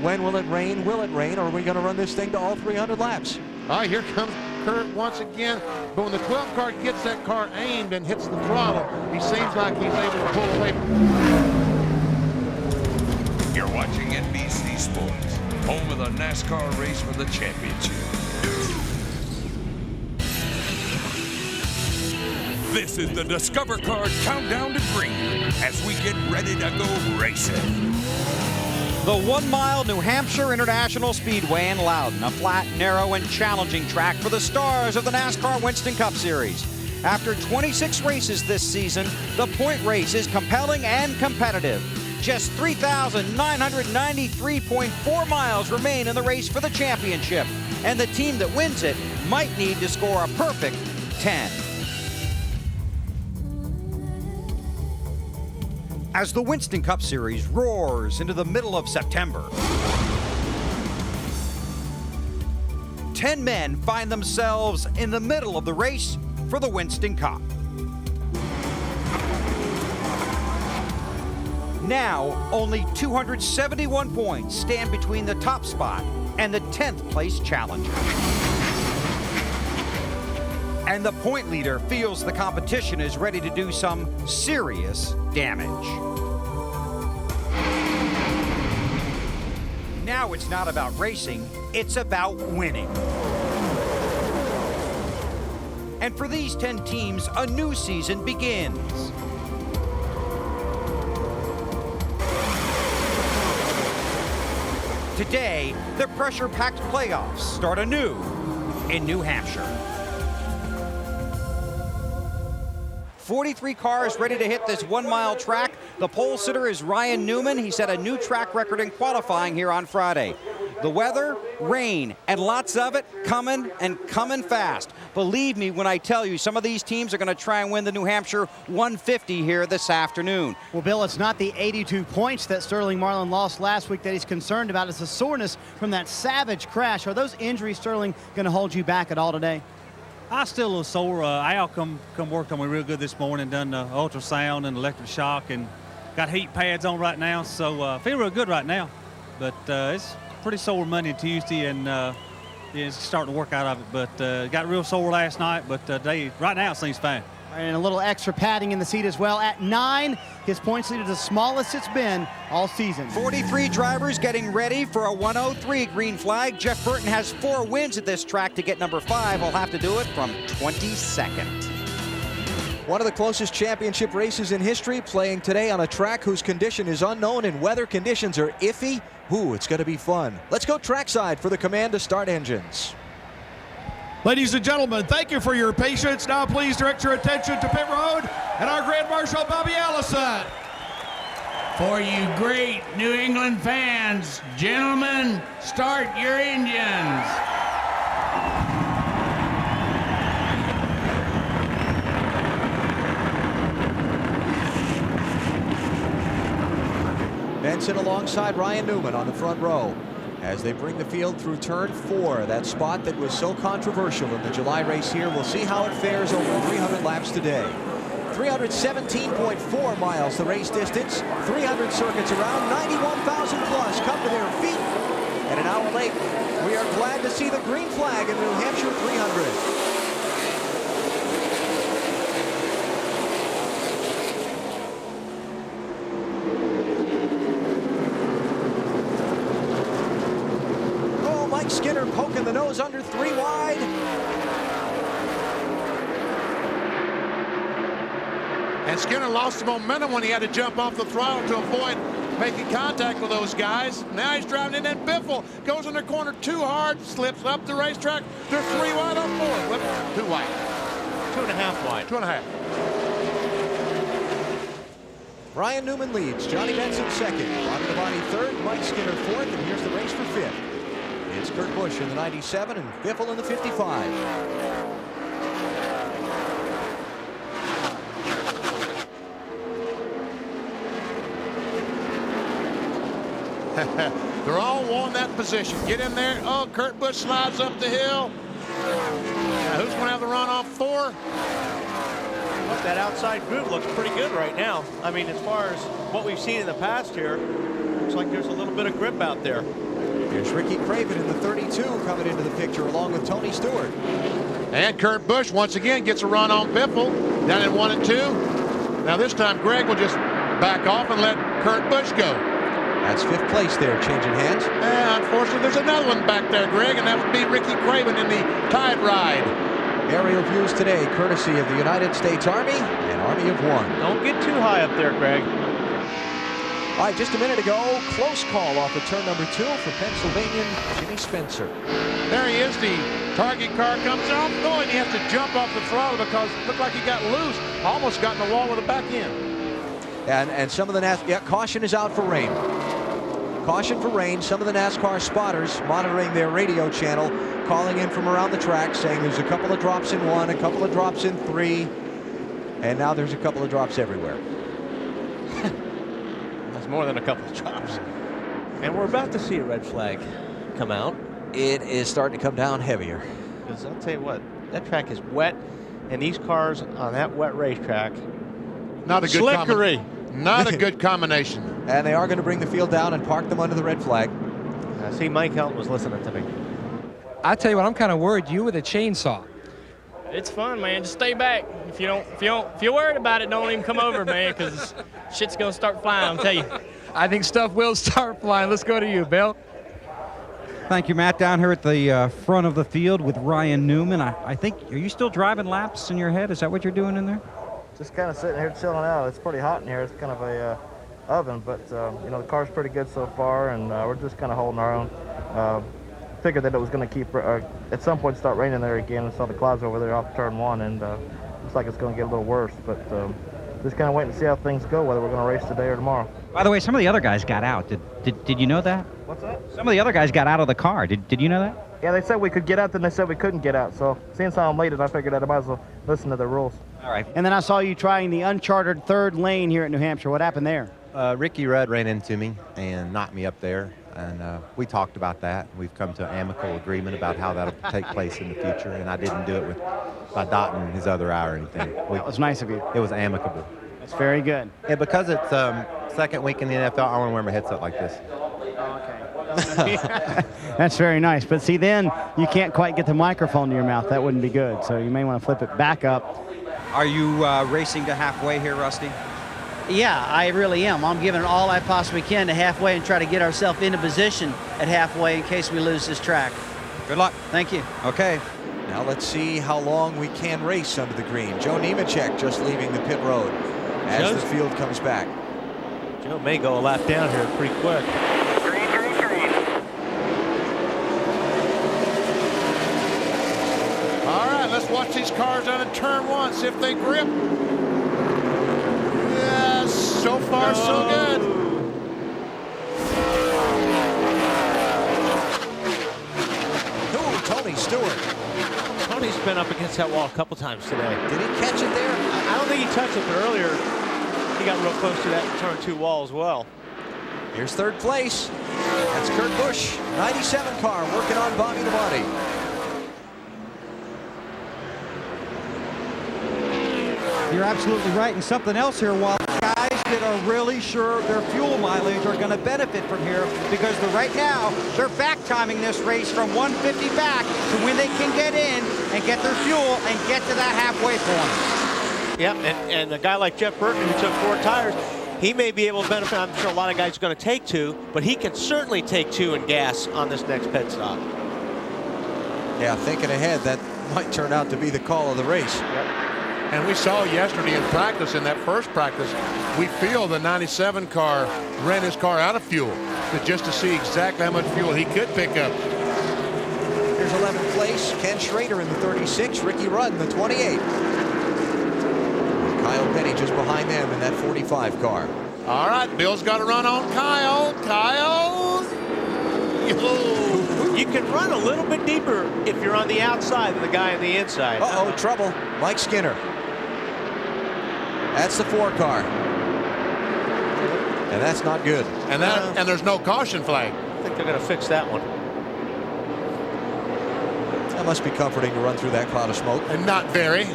When will it rain? Will it rain? Or are we going to run this thing to all 300 laps? All right, here comes Kurt once again. But when the 12 car gets that car aimed and hits the throttle, he seems like he's able to pull away. You're watching NBC Sports, home of the NASCAR race for the championship. This is the Discover Card Countdown to Green as we get ready to go racing. The 1 mile New Hampshire International Speedway in Loudon, a flat, narrow, and challenging track for the stars of the NASCAR Winston Cup Series. After 26 races this season, the point race is compelling and competitive. Just 3,993.4 miles remain in the race for the championship, and the team that wins it might need to score a perfect 10. As the Winston Cup Series roars into the middle of September, 10 men find themselves in the middle of the race for the Winston Cup. Now, only 271 points stand between the top spot and the 10th place challenger. And the point leader feels the competition is ready to do some serious damage. Now it's not about racing, it's about winning. And for these 10 teams, a new season begins. Today, the pressure-packed playoffs start anew in New Hampshire. 43 cars ready to hit this 1 mile track. The pole sitter is Ryan Newman. He set a new track record in qualifying here on Friday. The weather, rain, and lots of it coming and coming fast. Believe me when I tell you, some of these teams are going to try and win the New Hampshire 150 here this afternoon. Well, Bill, it's not the 82 points that Sterling Marlin lost last week that he's concerned about. It's the soreness from that savage crash. Are those injuries, Sterling, going to hold you back at all today? I'm still a little sore. Al come worked on me real good this morning, done the ultrasound and electric shock, and got heat pads on right now, so feel real good right now. But it's pretty sore Monday and Tuesday, and yeah, it's starting to work out of it. But got real sore last night, but right now it seems fine. And a little extra padding in the seat as well. At 9, his points lead is the smallest it's been all season. 43 drivers getting ready for a 103 green flag. Jeff Burton has 4 wins at this track to get number 5. He'll have to do it from 22nd. One of the closest championship races in history, playing today on a track whose condition is unknown and weather conditions are iffy. Ooh, it's going to be fun. Let's go trackside for the command to start engines. Ladies and gentlemen, thank you for your patience. Now please direct your attention to pit road and our Grand Marshal, Bobby Allison. For you great New England fans, gentlemen, start your engines. Benson alongside Ryan Newman on the front row as they bring the field through turn 4, that spot that was so controversial in the July race here. We'll see how it fares over 300 laps today. 317.4 miles the race distance, 300 circuits around, 91,000 plus come to their feet. And an hour late, we are glad to see the green flag in the New Hampshire 300. Skinner poking the nose under 3 wide. And Skinner lost the momentum when he had to jump off the throttle to avoid making contact with those guys. Now he's driving in, and Biffle goes in the corner too hard, slips up the racetrack. They're 3 wide up 4. 2 wide. 2.5 wide. 2.5. Ryan Newman leads, Johnny Benson second, Ronnie Devani third, Mike Skinner fourth, and here's the race for 5th. It's Kurt Busch in the 97 and Biffle in the 55. They're all wanting that position. Get in there. Oh, Kurt Busch slides up the hill. Now, who's going to have the run off 4? Well, that outside groove looks pretty good right now. I mean, as far as what we've seen in the past here, looks like there's a little bit of grip out there. Here's Ricky Craven in the 32 coming into the picture along with Tony Stewart. And Kurt Busch once again gets a run on Biffle down in 1 and 2. Now this time Greg will just back off and let Kurt Busch go. That's 5th place there, changing hands. And unfortunately, there's another one back there, Greg, and that would be Ricky Craven in the Tide Ride. Aerial views today, courtesy of the United States Army and Army of One. Don't get too high up there, Greg. All right, just a minute ago, close call off of turn number 2 for Pennsylvanian Jimmy Spencer. There he is. The target car comes off. No, and he has to jump off the throttle because it looked like he got loose. Almost got in the wall with the back end. And some of the caution is out for rain. Caution for rain. Some of the NASCAR spotters monitoring their radio channel, calling in from around the track, saying there's a couple of drops in 1, a couple of drops in 3, and now there's a couple of drops everywhere. That's more than a couple of drops. And we're about to see a red flag come out. It is starting to come down heavier. Because I'll tell you what, that track is wet, and these cars on that wet racetrack, not a good slickery. Not a good combination. And they are going to bring the field down and park them under the red flag. I see Mike Helton was listening to me. I tell you what, I'm kind of worried. You with a chainsaw. It's fun, man. Just stay back. If you're worried about it, don't even come over, man, because shit's gonna start flying. I'll tell you. I think stuff will start flying. Let's go to you, Bill. Thank you, Matt. Down here at the front of the field with Ryan Newman. I think, are you still driving laps in your head? Is that what you're doing in there? Just kind of sitting here chilling out. It's pretty hot in here. It's kind of a oven, but you know, the car's pretty good so far, and we're just kind of holding our own. Figured that it was going to keep at some point start raining there again. I saw the clouds over there off turn 1, and looks like it's going to get a little worse. But just kind of waiting to see how things go, whether we're going to race today or tomorrow. By the way, some of the other guys got out. Did you know that? What's that? Some of the other guys got out of the car. Did you know that? Yeah, they said we could get out, then they said we couldn't get out. So since I'm late, I figured I might as well listen to the rules. All right. And then I saw you trying the uncharted 3rd lane here at New Hampshire. What happened there? Ricky Rudd ran into me and knocked me up there, and we talked about that. We've come to an amicable agreement about how that'll take place in the future, and I didn't do it by dotting his other eye or anything. That was nice of you. It was amicable. That's very good. Yeah, because it's second week in the NFL, I want to wear my headset like this. That's very nice. But see, then you can't quite get the microphone to your mouth. That wouldn't be good. So you may want to flip it back up. Are you racing to halfway here, Rusty? Yeah, I really am. I'm giving it all I possibly can to halfway and try to get ourselves into position at halfway in case we lose this track. Good luck. Thank you. Okay. Now let's see how long we can race under the green. Joe Nemechek just leaving the pit road as the field comes back. Joe may go a lap down here pretty quick. All right, let's watch these cars down in turn 1, see if they grip. Yes, so far so good. Ooh, Tony Stewart. Tony's been up against that wall a couple times today. Did he catch it there? I don't think he touched it, but earlier he got real close to that turn 2 wall as well. Here's 3rd place. That's Kurt Busch, 97 car, working on Bobby the Body. You're absolutely right. And something else here, while guys that are really sure their fuel mileage are going to benefit from here, because right now they're back timing this race from 150 back to when they can get in and get their fuel and get to that halfway point. Yep, and a guy like Jeff Burton, who took 4 tires, he may be able to benefit. I'm sure a lot of guys are going to take 2, but he can certainly take 2 in gas on this next pit stop. Yeah, thinking ahead, that might turn out to be the call of the race. Yep. And we saw yesterday in practice, in that first practice, we feel the 97 car ran his car out of fuel just to see exactly how much fuel he could pick up. Here's 11th place, Ken Schrader in the 36, Ricky Rudd in the 28. Kyle Petty just behind them in that 45 car. All right, Bill's got to run on Kyle. Kyle! You can run a little bit deeper if you're on the outside than the guy on the inside. Uh-oh, trouble. Mike Skinner. That's the 4 car. And that's not good. And there's no caution flag. I think they're going to fix that one. That must be comforting to run through that cloud of smoke. And not very.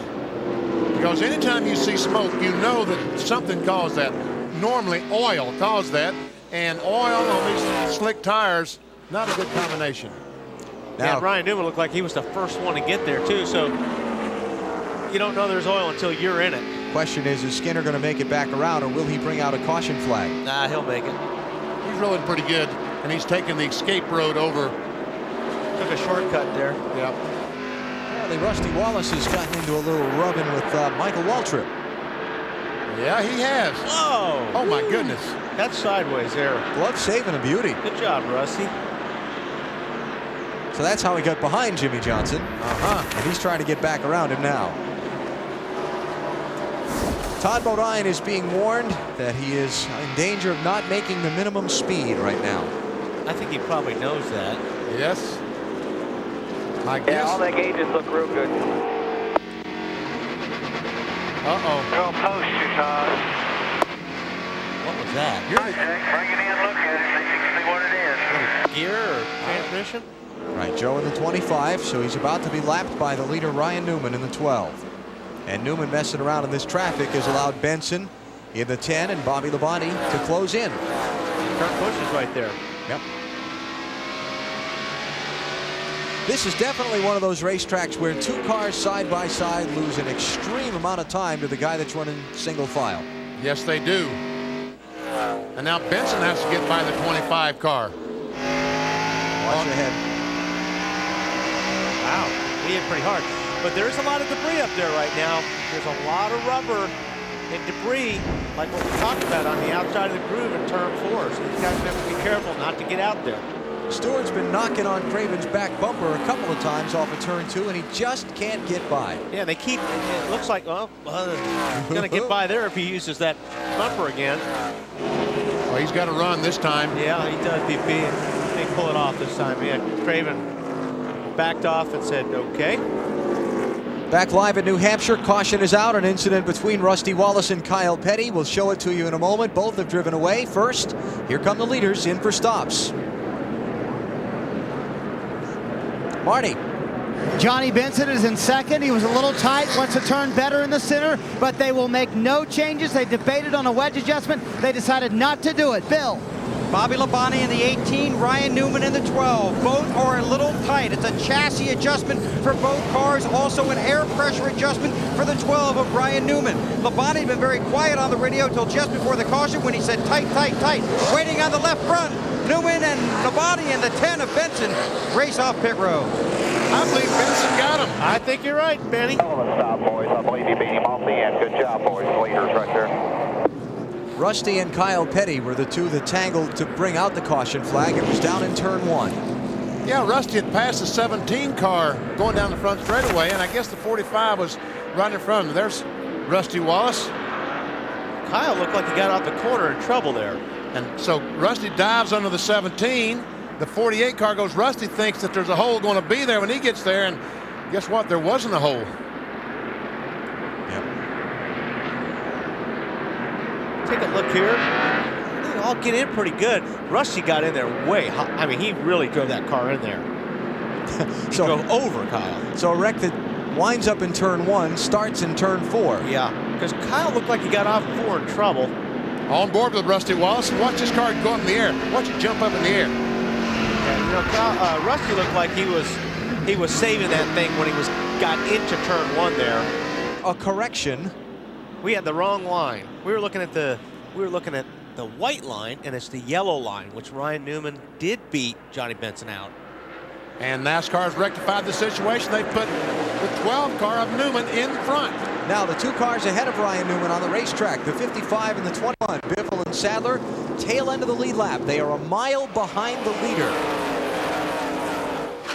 Because anytime you see smoke, you know that something caused that. Normally oil caused that. And oil on these slick tires Not a good combination. Now, yeah, Ryan Newman looked like he was the first one to get there, too. So you don't know there's oil until you're in it. Question is Skinner going to make it back around, or will he bring out a caution flag? Nah, he'll make it. He's rolling pretty good, and he's taking the escape road over. Took a shortcut there. Yep. Apparently, Rusty Wallace has gotten into a little rubbing with Michael Waltrip. Yeah, he has. Whoa! Oh, my goodness. That's sideways there. Glove saving a beauty. Good job, Rusty. So that's how he got behind Jimmy Johnson. And he's trying to get back around him now. Todd Bodine is being warned that he is in danger of not making the minimum speed right now. I think he probably knows that. Yes. I guess. Yeah, all the gauges look real good. Uh-oh. Real post you, Todd. What was that? Bring it in, look at it, see what it is. Gear or transmission? Right, Joe in the 25, so he's about to be lapped by the leader Ryan Newman in the 12. And Newman messing around in this traffic has allowed Benson in the 10 and Bobby Labonte to close in. Kurt Busch is right there. Yep. This is definitely one of those racetracks where two cars side by side lose an extreme amount of time to the guy that's running single file. Yes, they do. And now Benson has to get by the 25 car. Watch ahead. Wow, he hit pretty hard. But there's a lot of debris up there right now. There's a lot of rubber and debris, like what we talked about on the outside of the groove in turn 4. So these guys have to be careful not to get out there. Stewart's been knocking on Craven's back bumper a couple of times off of turn 2, and he just can't get by. Yeah, they keep, it looks like, well, he's going to get by there if he uses that bumper again. Well, he's got to run this time. Yeah, he does. He pull it off this time. Yeah, Craven backed off and said, okay. Back live at New Hampshire, caution is out. An incident between Rusty Wallace and Kyle Petty. We'll show it to you in a moment. Both have driven away. First, here come the leaders in for stops. Marty. Johnny Benson is in second. He was a little tight, wants to turn better in the center, but they will make no changes. They debated on a wedge adjustment. They decided not to do it. Bill. Bobby Labonte in the 18, Ryan Newman in the 12. Both are a little tight. It's a chassis adjustment for both cars, also an air pressure adjustment for the 12 of Ryan Newman. Labonte had been very quiet on the radio till just before the caution when he said tight, tight, tight. Waiting on the left front, Newman and Labonte and the 10 of Benson race off pit road. I believe Benson got him. I think you're right, Benny. Stop, boys. I believe you beat him off the end. Good job, boys. Leaders right there. Rusty and Kyle Petty were the two that tangled to bring out the caution flag. It was down in turn 1. Yeah, Rusty had passed the 17 car going down the front straightaway, and I guess the 45 was right in front of him. There's Rusty Wallace. Kyle looked like he got out the corner in trouble there. And so Rusty dives under the 17. The 48 car goes. Rusty thinks that there's a hole going to be there when he gets there, and guess what? There wasn't a hole. Take a look here. They all get in pretty good. Rusty got in there way high. I mean, he really drove that car in there. He drove over Kyle. So a wreck that winds up in turn 1 starts in turn 4. Yeah, because Kyle looked like he got off 4 in trouble. On board with Rusty Wallace. Watch this car go up in the air. Watch it jump up in the air. And, you know, Rusty looked like he was saving that thing when he got into turn 1 there. A correction. We had the wrong line. We were looking at the white line, and it's the yellow line, which Ryan Newman did beat Johnny Benson out. And NASCAR's rectified the situation. They put the 12 car of Newman in front. Now the two cars ahead of Ryan Newman on the racetrack, the 55 and the 21. Biffle and Sadler, tail end of the lead lap. They are a mile behind the leader.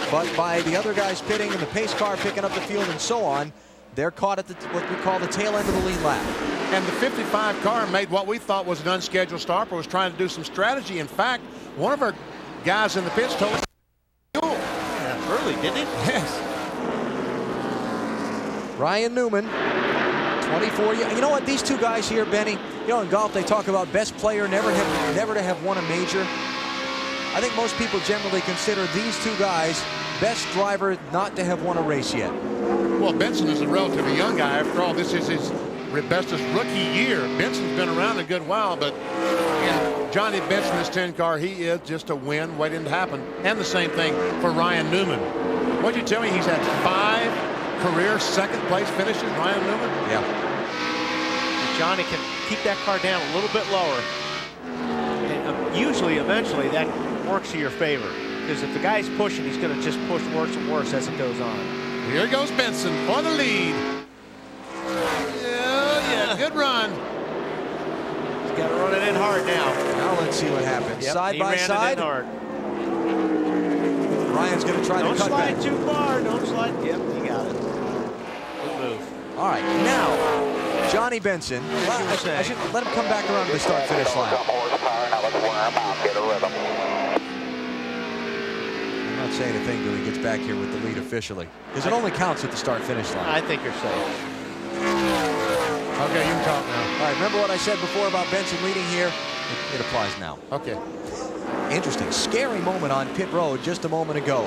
But by the other guys pitting and the pace car picking up the field and so on, they're caught at what we call the tail end of the lead lap. And the 55 car made what we thought was an unscheduled start, but was trying to do some strategy. In fact, one of our guys in the pits told us early, didn't he? Yes. Ryan Newman, 24. You know what? These two guys here, Benny, you know, in golf they talk about best player never to have won a major. I think most people generally consider these two guys best driver not to have won a race yet. Well, Benson is a relatively young guy. After all, this is his bestest rookie year. Benson's been around a good while, but again, Johnny Benson, this 10 car, he is just a win waiting to happen. And the same thing for Ryan Newman. What'd you tell me? He's had 5 career second place finishes, Ryan Newman? Yeah. If Johnny can keep that car down a little bit lower, and usually, eventually, that works to your favor. Because if the guy's pushing, he's going to just push worse and worse as it goes on. Here goes Benson for the lead. Yeah, good run. He's got to run it in hard now. Now let's see what happens. Yep, side by side. Hard. Ryan's going to try to cut back. Don't slide too far. Don't slide. Yep, he got it. Good move. All right, now Johnny Benson. I should let him come back around to the start-finish line. I'm not saying a thing till he gets back here with the lead officially, because it only counts at the start-finish line. I think you're safe. Okay, you can talk now. All right, remember what I said before about Benson leading here? It applies now. Okay. Interesting, scary moment on pit road just a moment ago.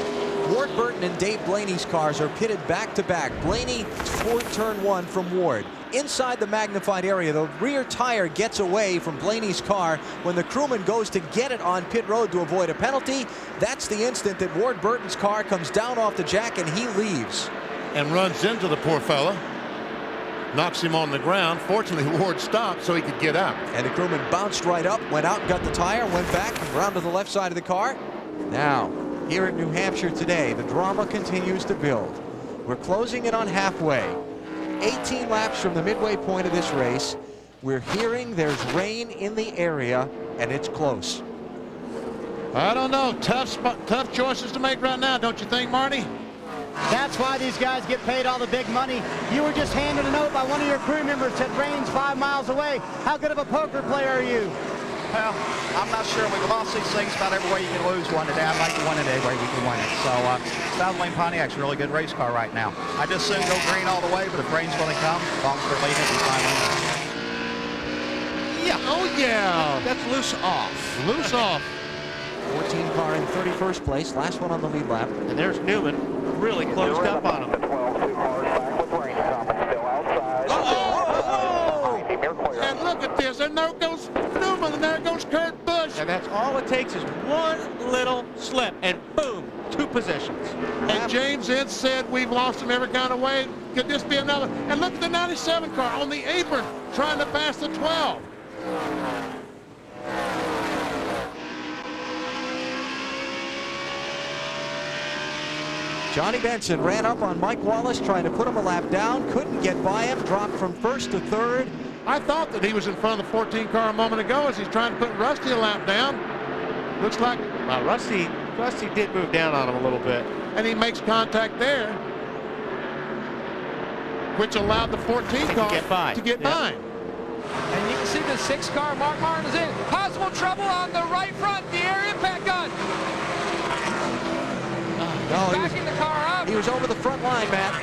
Ward Burton and Dave Blaney's cars are pitted back-to-back. Blaney toward turn 1 from Ward. Inside the magnified area, the rear tire gets away from Blaney's car. When the crewman goes to get it on pit road to avoid a penalty, that's the instant that Ward Burton's car comes down off the jack and he leaves. And runs into the poor fella. Knocks him on the ground. Fortunately, Ward stopped so he could get out. And the crewman bounced right up, went out, got the tire, went back, around to the left side of the car. Now, here at New Hampshire today, the drama continues to build. We're closing it on halfway. 18 laps from the midway point of this race. We're hearing there's rain in the area, and it's close. I don't know. Tough choices to make right now, don't you think, Marty? That's why these guys get paid all the big money. You were just handed a note by one of your crew members that rain's 5 miles away. How good of a poker player are you? Well, I'm not sure. We've lost these things about every way you can lose one today. I'd like to win it every way we can win it. So, South Lane Pontiac's a really good race car right now. I just soon go green all the way, but if rain's going to come, as long as we're leading, we finally win. Yeah. Oh, yeah. That's loose off. Loose off. 14 car in 31st place. Last one on the lead lap. And there's Newman really closed up on him. And look at this. And there goes Newman, and there goes Kurt Busch. And that's all it takes is one little slip, and boom, 2 positions. And James Ince said we've lost him every kind of way. Could this be another? And look at the 97 car on the apron trying to pass the 12. Johnny Benson ran up on Mike Wallace trying to put him a lap down, couldn't get by him, dropped from first to third. I thought that he was in front of the 14 car a moment ago as he's trying to put Rusty a lap down. Looks like Rusty did move down on him a little bit. And he makes contact there, which allowed the 14 car to get by. And you can see the 6 car, Mark Martin is in. Possible trouble on the right front, the air impact gun. No, backing the car up. He was over the front line, Matt.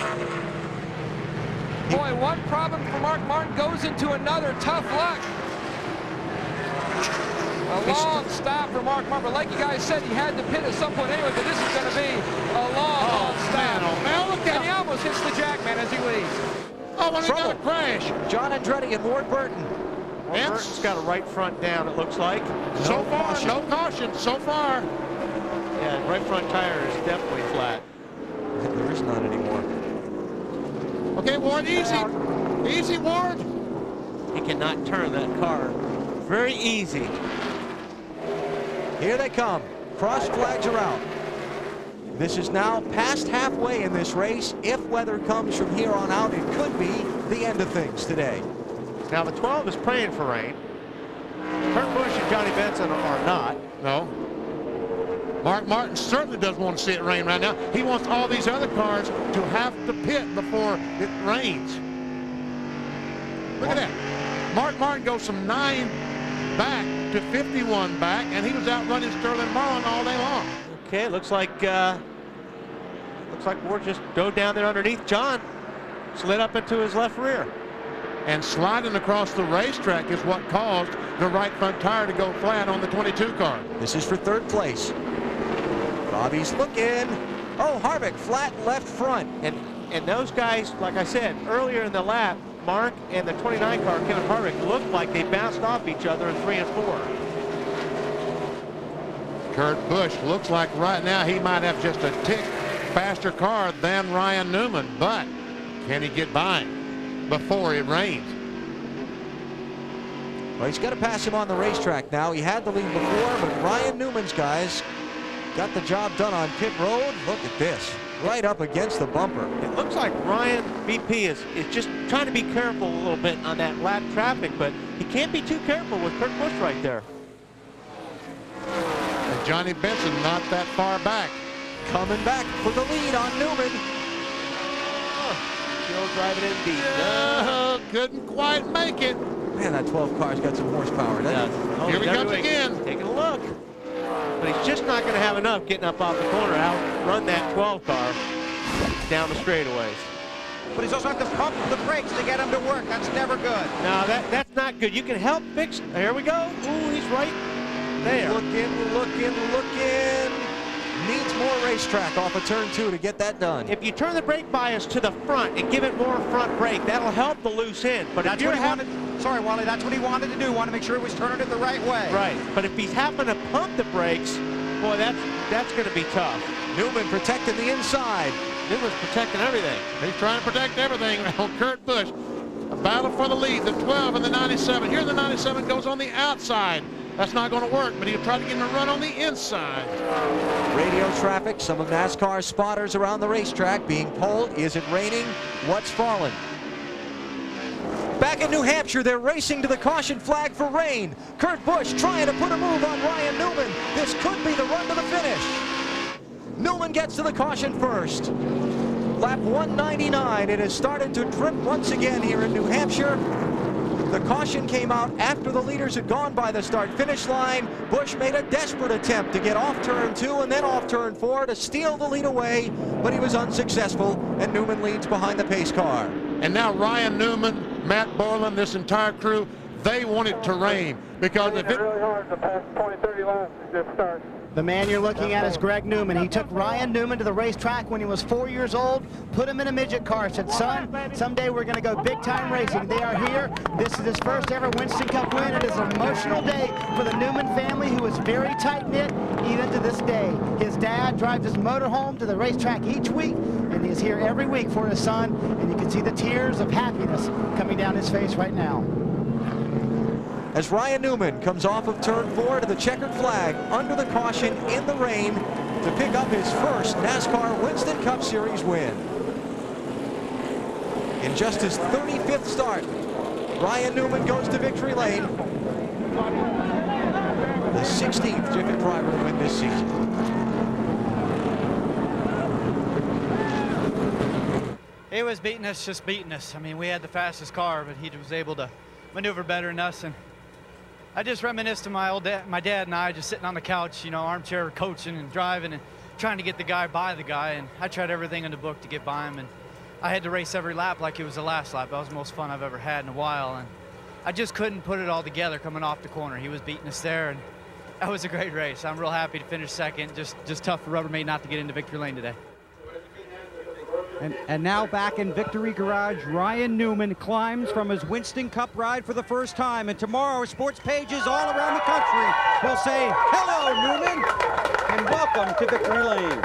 Boy, one problem for Mark Martin goes into another. Tough luck. A long stop for Mark Martin. But like you guys said, he had to pit at some point anyway, but this is going to be a long stop. Man, look and he almost hits the jack, man, as he leaves. Oh, and he got a crash. John Andretti and Ward Burton. Burton's got a right front down, it looks like. So far, no caution so far. Yeah, right front tire is definitely flat. There is none anymore. Okay, Ward, easy. Easy, Ward. He cannot turn that car. Very easy. Here they come. Cross flags are out. This is now past halfway in this race. If weather comes from here on out, it could be the end of things today. Now the 12 is praying for rain. Kurt Busch and Johnny Benson are not. No. Mark Martin certainly doesn't want to see it rain right now. He wants all these other cars to have to pit before it rains. Look at that. Mark Martin goes from 9 back to 51 back, and he was out running Sterling Marlin all day long. Okay, looks like Ward just dove down there underneath. John slid up into his left rear. And sliding across the racetrack is what caused the right front tire to go flat on the 22 car. This is for third place. Bobby's looking. Oh, Harvick, flat left front. And those guys, like I said, earlier in the lap, Mark and the 29 car, Kevin Harvick, looked like they bounced off each other in 3 and 4. Kurt Busch looks like right now he might have just a tick faster car than Ryan Newman, but can he get by him before it rains? Well, he's got to pass him on the racetrack now. He had the lead before, but Ryan Newman's guys got the job done on pit road. Look at this, right up against the bumper. It looks like Ryan BP is just trying to be careful a little bit on that lap traffic, but he can't be too careful with Kurt Busch right there. And Johnny Benson not that far back. Coming back for the lead on Newman. Still driving in deep. No, couldn't quite make it. Man, that 12 car's got some horsepower, doesn't it? Here he comes again. Taking a look. But he's just not going to have enough getting up off the corner, outrun that 12 car down the straightaways. But he's also got to pump the brakes to get him to work. That's never good. No, that's not good. You can help fix. Here we go. Ooh, he's right there. Looking. Needs more racetrack off of turn 2 to get that done. If you turn the brake bias to the front and give it more front brake, that'll help the loose end. But that's what he wanted. Sorry, Wally, that's what he wanted to do. Want to make sure he was turning it the right way. Right. But if he's having to pump the brakes, boy, that's going to be tough. Newman protecting the inside. Newman's protecting everything. He's trying to protect everything on Kurt Busch. A battle for the lead, the 12 and the 97. Here the 97 goes on the outside. That's not going to work, but he'll try to get him to run on the inside. Radio traffic, some of NASCAR's spotters around the racetrack being polled. Is it raining? What's falling? Back in New Hampshire, they're racing to the caution flag for rain. Kurt Busch trying to put a move on Ryan Newman. This could be the run to the finish. Newman gets to the caution first. Lap 199. It has started to drip once again here in New Hampshire. The caution came out after the leaders had gone by the start-finish line. Busch made a desperate attempt to get off turn 2 and then off turn 4 to steal the lead away, but he was unsuccessful, and Newman leads behind the pace car. And now Ryan Newman, Matt Borland, this entire crew, they want it to rain because if it really hard to pass 20-30 laps to get started. The man you're looking at is Greg Newman. He took Ryan Newman to the racetrack when he was 4 years old, put him in a midget car, said, son, someday we're going to go big-time racing. They are here. This is his first ever Winston Cup win. It is an emotional day for the Newman family, who is very tight-knit even to this day. His dad drives his motorhome to the racetrack each week, and he is here every week for his son, and you can see the tears of happiness coming down his face right now. As Ryan Newman comes off of turn 4 to the checkered flag under the caution in the rain to pick up his first NASCAR Winston Cup Series win. In just his 35th start, Ryan Newman goes to victory lane. The 16th Jiffy driver to win this season. He was beating us, just beating us. I mean, we had the fastest car, but he was able to maneuver better than us. And I just reminisced to my dad and I just sitting on the couch, you know, armchair coaching and driving and trying to get the guy by the guy. And I tried everything in the book to get by him. And I had to race every lap like it was the last lap. That was the most fun I've ever had in a while. And I just couldn't put it all together coming off the corner. He was beating us there, and that was a great race. I'm real happy to finish second. Just tough for Rubbermaid not to get into victory lane today. And now back in Victory Garage, Ryan Newman climbs from his Winston Cup ride for the first time. And tomorrow, sports pages all around the country will say, hello, Newman, and welcome to Victory Lane.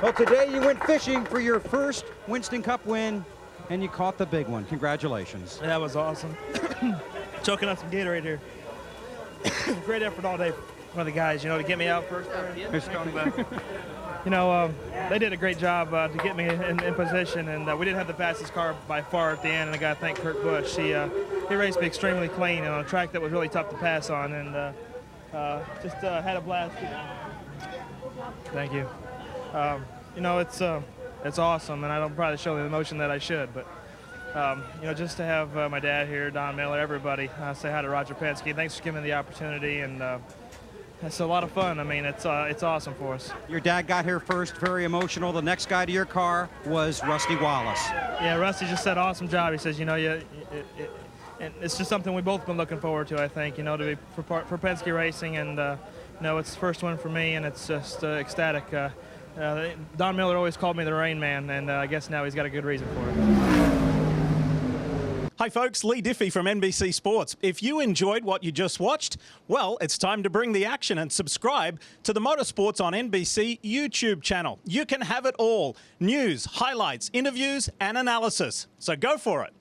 Well, today you went fishing for your first Winston Cup win, and you caught the big one. Congratulations. That was awesome. Choking on some Gatorade here. Great effort all day for the guys, you know, to get me out first. You know, they did a great job to get me in position, and we didn't have the fastest car by far at the end, and I got to thank Kurt Busch. He raced me extremely clean on a track that was really tough to pass on, and just had a blast. Thank you. You know, it's awesome, and I don't probably show the emotion that I should, but you know, just to have my dad here, Don Miller, everybody, say hi to Roger Penske. Thanks for giving me the opportunity, and it's a lot of fun. I mean, it's awesome for us. Your dad got here first, very emotional. The next guy to your car was Rusty Wallace. Yeah, Rusty just said awesome job. He says, you know, and it's just something we've both been looking forward to, I think, you know, to be for Penske Racing, and you know, it's the first one for me, and it's just ecstatic. Don Miller always called me the Rain Man, and I guess now he's got a good reason for it. Hi folks, Lee Diffie from NBC Sports. If you enjoyed what you just watched, well, it's time to bring the action and subscribe to the Motorsports on NBC YouTube channel. You can have it all: news, highlights, interviews, and analysis. So go for it.